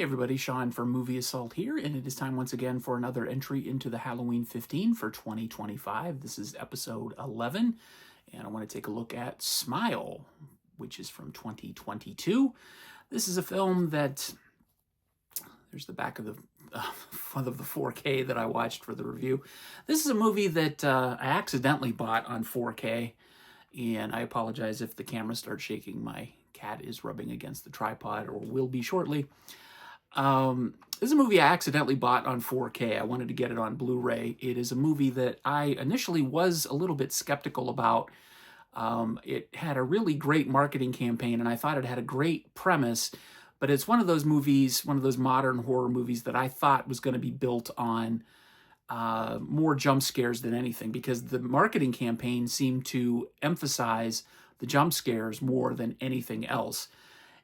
everybody, Sean from Movie Assault here, and it is time once again for another entry into the Halloween 15 for 2025. This is episode 11, and I want to take a look at Smile, which is from 2022. This is a film that, there's the back of the front of the 4K that I watched for the review. This is a movie that I accidentally bought on 4K, and I apologize if the camera starts shaking. My cat is rubbing against the tripod, or will be shortly. This is a movie I accidentally bought on 4K. I wanted to get it on Blu-ray. It is a movie that I initially was a little bit skeptical about. It had a really great marketing campaign, and I thought it had a great premise, but it's one of those movies, one of those modern horror movies that I thought was going to be built on more jump scares than anything, because the marketing campaign seemed to emphasize the jump scares more than anything else.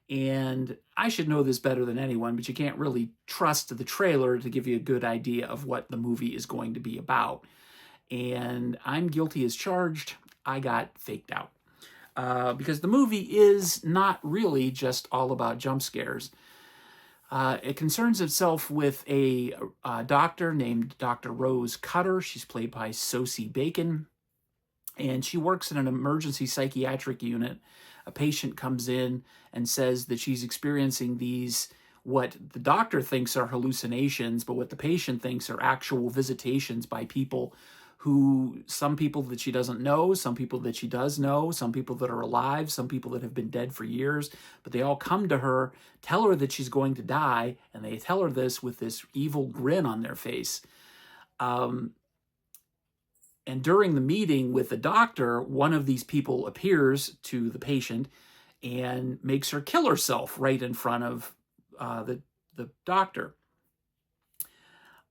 And I should know this better than anyone, but you can't really trust the trailer to give you a good idea of what the movie is going to be about. And I'm guilty as charged. I got faked out. Because the movie is not really just all about jump scares. It concerns itself with a doctor named Dr. Rose Cutter. She's played by Sosie Bacon, and she works in an emergency psychiatric unit. A patient comes in and says that she's experiencing these, what the doctor thinks are hallucinations, but what the patient thinks are actual visitations by people who, some people that she doesn't know, some people that she does know, some people that are alive, some people that have been dead for years, but they all come to her, tell her that she's going to die, and they tell her this with this evil grin on their face. And during the meeting with the doctor, one of these people appears to the patient and makes her kill herself right in front of the doctor.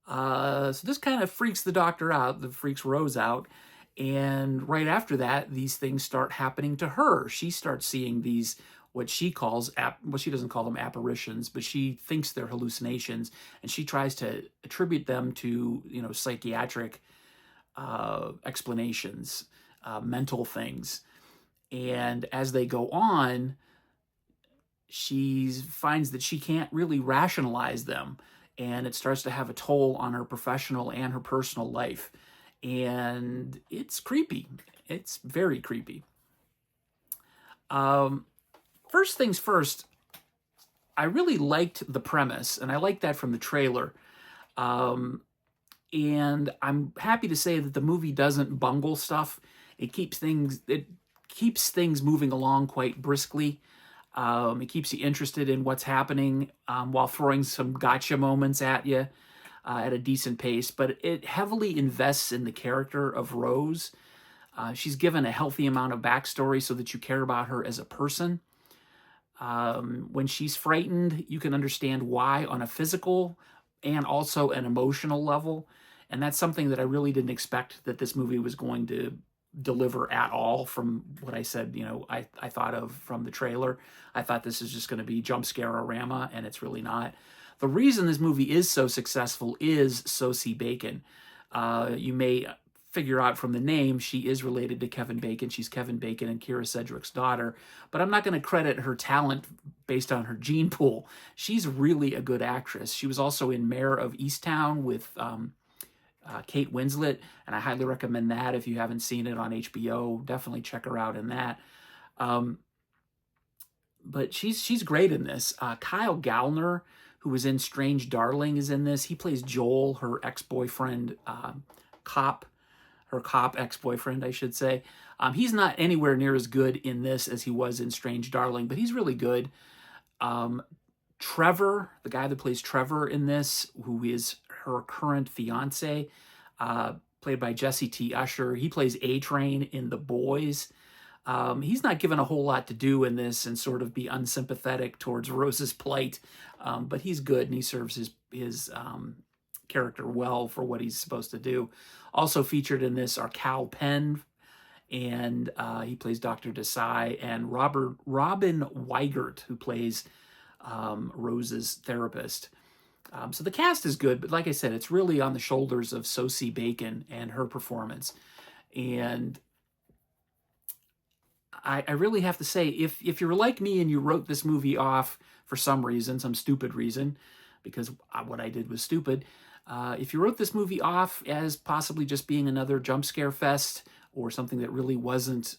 So this kind of freaks the doctor out, freaks Rose out. And right after that, these things start happening to her. She starts seeing these, what she calls, well, she doesn't call them apparitions, but she thinks they're hallucinations. And she tries to attribute them to, psychiatric explanations, mental things. And as they go on, she finds that she can't really rationalize them. And it starts to have a toll on her professional and her personal life. And it's creepy. It's very creepy. First things first, I really liked the premise, and I liked that from the trailer. And I'm happy to say that the movie doesn't bungle stuff. It keeps things moving along quite briskly. It keeps you interested in what's happening while throwing some gotcha moments at you at a decent pace. But it heavily invests in the character of Rose. She's given a healthy amount of backstory so that you care about her as a person. When she's frightened, you can understand why on a physical and also an emotional level. And that's something that I really didn't expect that this movie was going to deliver at all from what I said, I thought of from the trailer. I thought this is just going to be jump scare-orama, and it's really not. The reason this movie is so successful is Sosie Bacon. You may figure out from the name, she is related to Kevin Bacon. She's Kevin Bacon and Kyra Sedgwick's daughter, but I'm not going to credit her talent based on her gene pool. She's really a good actress. She was also in Mare of Easttown with Kate Winslet, and I highly recommend that. If you haven't seen it on HBO, definitely check her out in that. But she's great in this. Kyle Gallner, who was in Strange Darling, is in this. He plays Joel, her ex-boyfriend, her cop ex-boyfriend, I should say. He's not anywhere near as good in this as he was in Strange Darling, but he's really good. Trevor, the guy that plays Trevor in this, who is her current fiance, played by Jesse T. Usher. He plays A-Train in The Boys. He's not given a whole lot to do in this and sort of be unsympathetic towards Rose's plight, but he's good and he serves his character well for what he's supposed to do. Also featured in this are Cal Penn, and he plays Dr. Desai, and Robin Weigert, who plays Rose's therapist. So the cast is good, but like I said, it's really on the shoulders of Sosie Bacon and her performance. And I really have to say, if you're like me and you wrote this movie off for some reason, some stupid reason, because what I did was stupid. If you wrote this movie off as possibly just being another jump scare fest or something that really wasn't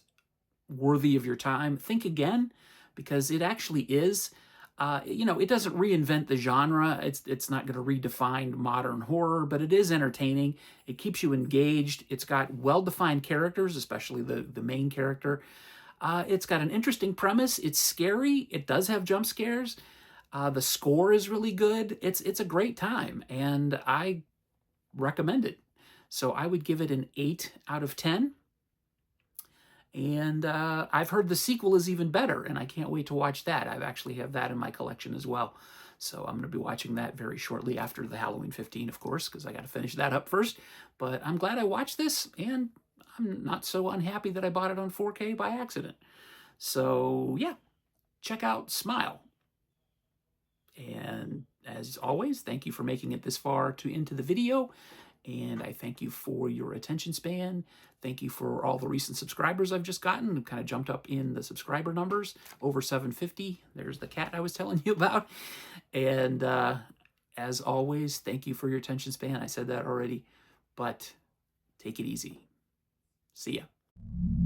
worthy of your time, think again, because it actually is. It doesn't reinvent the genre. It's not going to redefine modern horror, but it is entertaining. It keeps you engaged. It's got well-defined characters, especially the main character. It's got an interesting premise. It's scary. It does have jump scares. The score is really good. It's a great time, and I recommend it. So I would give it an 8 out of 10. And I've heard the sequel is even better, and I can't wait to watch that. I actually have that in my collection as well. So I'm going to be watching that very shortly after the Halloween 15, of course, because I got to finish that up first. But I'm glad I watched this, and I'm not so unhappy that I bought it on 4K by accident. So yeah, check out Smile. And as always, thank you for making it this far into the video. And I thank you for your attention span. Thank you for all the recent subscribers I've just gotten. I've kind of jumped up in the subscriber numbers, over 750. There's the cat I was telling you about. And as always, thank you for your attention span. I said that already, but take it easy. See ya.